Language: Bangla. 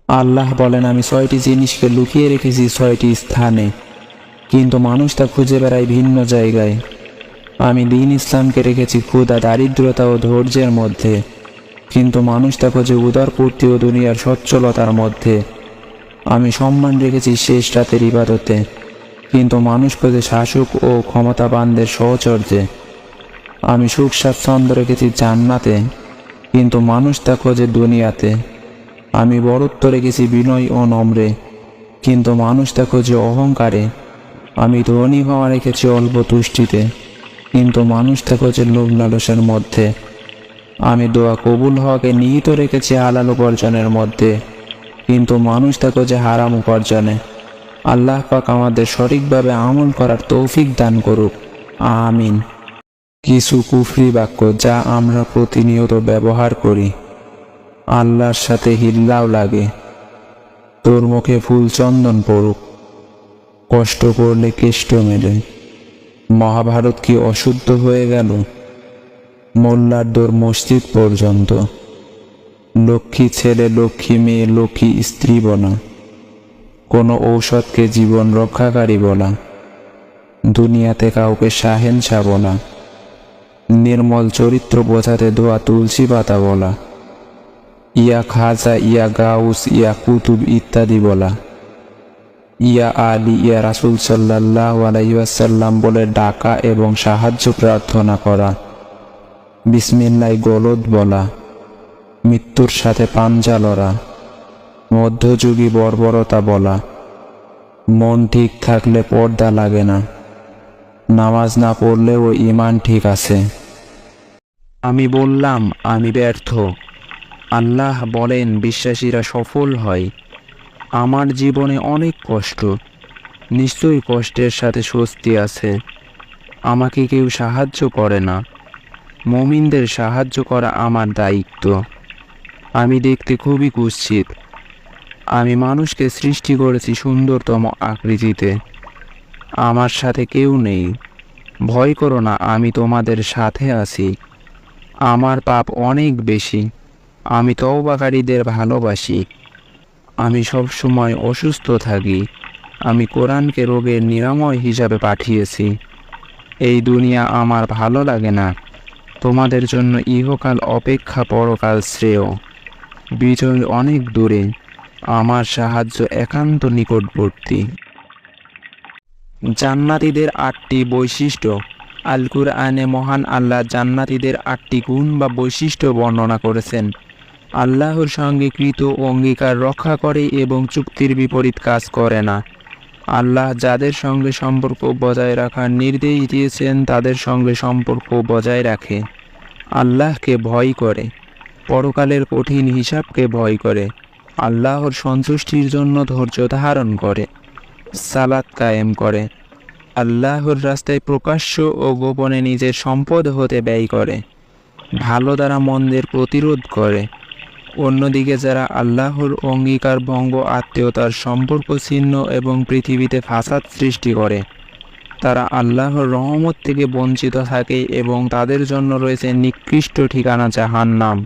আল্লাহ বলেন, আমি 6টি জিনিসকে লুকিয়ে রেখেছি 6টি স্থানে, কিন্তু মানুষ তা খুঁজে বেড়ায় ভিন্ন জায়গায়। আমি দ্বীন ইসলামকে রেখেছি ক্ষুধা, দারিদ্রতা ও ধৈর্যের মধ্যে, কিন্তু মানুষ তা খোঁজে উদারপূর্তি ও দুনিয়ার সচ্ছলতার মধ্যে। আমি সম্মান রেখেছি শেষ রাতের ইবাদতে, কিন্তু মানুষ খোঁজে শাসক ও ক্ষমতাবানদের সহচর্যে। আমি সুখ স্বাচ্ছন্দ্য রেখেছি জান্নাতে, কিন্তু মানুষ তা খোঁজে দুনিয়াতে। আমি বরত্ব রেখেছি বিনয় ও নম্রে, কিন্তু মানুষ তা খোঁজে অহংকারে। আমি ধনী হওয়া রেখেছি অল্প তুষ্টিতে, কিন্তু মানুষ তা খোঁজে লোভ লালসের মধ্যে। আমি দোয়া কবুল হওয়াকে নিহিত রেখেছি হালাল উপার্জনের মধ্যে, কিন্তু মানুষ তা খোঁজে হারাম উপার্জনে। আল্লাহ পাক আমাদের সঠিকভাবে আমল করার তৌফিক দান করুক, আমিন। কিছু কুফরি বাক্য যা আমরা প্রতিনিয়ত ব্যবহার করি। আল্লাহর সাথে হিল্লাও লাগে। তোর মুখে ফুল চন্দন পড়ুক, কষ্ট করলে কেষ্ট মেলে। মহাভারত কি অশুদ্ধ হয়ে গেল? মোল্লার দৌড় মসজিদ পর্যন্ত। লক্ষ্মী ছেলে, লক্ষ্মী মেয়ে, লক্ষ্মী স্ত্রী বলা। কোনো ঔষধকে জীবন রক্ষাকারী বলা। দুনিয়াতে কাউকে শাহেনশা বলা। নির্মল চরিত্র বোঝাতে দোয়া তুলসী পাতা বলা। ইয়া খাজা, ইয়া গাউস, ইয়া কুতুব ইত্যাদি বলা। ইয়া আলী, ইয়া রাসূল সাল্লাল্লাহু আলাইহি ওয়াসাল্লাম বলে ডাকা এবং সাহায্য প্রার্থনা করা। বিসমিল্লাহ গলদ বলা। মৃত্যুর সাথে পাঞ্জা লড়া। মধ্যযুগী বর্বরতা বলা। মন ঠিক থাকলে পর্দা লাগে না। নামাজ না পড়লেও ঈমান ঠিক আছে। আমি বললাম, আমি ব্যর্থ। আল্লাহ বলেন, বিশ্বাসীরা সফল হয়। আমার জীবনে অনেক কষ্ট, নিশ্চয়ই কষ্টের সাথে স্বস্তি আছে। আমাকে কেউ সাহায্য করে না। মুমিনদের সাহায্য করা আমার দায়িত্ব। আমি দেখতে খুবই কুৎসিত। আমি মানুষকে সৃষ্টি করেছি সুন্দরতম আকৃতিতে। আমার সাথে কেউ নেই। ভয় করো না, আমি তোমাদের সাথে আছি। আমার পাপ অনেক বেশি। আমি তওবাকারীদের ভালোবাসি। আমি সবসময় অসুস্থ থাকি। আমি কোরআনকে রোগের নিরাময় হিসাবে পাঠিয়েছি। এই দুনিয়া আমার ভালো লাগে না। তোমাদের জন্য ইহকাল অপেক্ষা পরকাল শ্রেয়। বিজয় অনেক দূরে, আমার সাহায্য একান্ত নিকটবর্তী। জান্নাতীদের 8টি বৈশিষ্ট্য। আল কুরআনে মহান আল্লাহ জান্নাতীদের 8টি গুণ বা বৈশিষ্ট্য বর্ণনা করেছেন। আল্লাহর সঙ্গে কৃত অঙ্গীকার রক্ষা করে এবং চুক্তির বিপরীত কাজ করে না। আল্লাহ যাদের সঙ্গে সম্পর্ক বজায় রাখার নির্দেশ দিয়েছেন তাদের সঙ্গে সম্পর্ক বজায় রাখে। আল্লাহকে ভয় করে, পরকালের কঠিন হিসাবকে ভয় করে, আল্লাহর সন্তুষ্টির জন্য ধৈর্য ধারণ করে, সালাত কায়েম করে, আল্লাহর রাস্তায় প্রকাশ্য ও গোপনে নিজের সম্পদ হতে ব্যয় করে, ভালো দ্বারা মন্দের প্রতিরোধ করে। অন্যদিকে যারা আল্লাহর অঙ্গীকার ভঙ্গ, আত্মীয়তার সম্পর্ক ছিন্ন এবং পৃথিবীতে ফাসাদ সৃষ্টি করে, তারা আল্লাহর রহমত থেকে বঞ্চিত থাকে এবং তাদের জন্য রয়েছে নিকৃষ্ট ঠিকানা জাহান্নাম।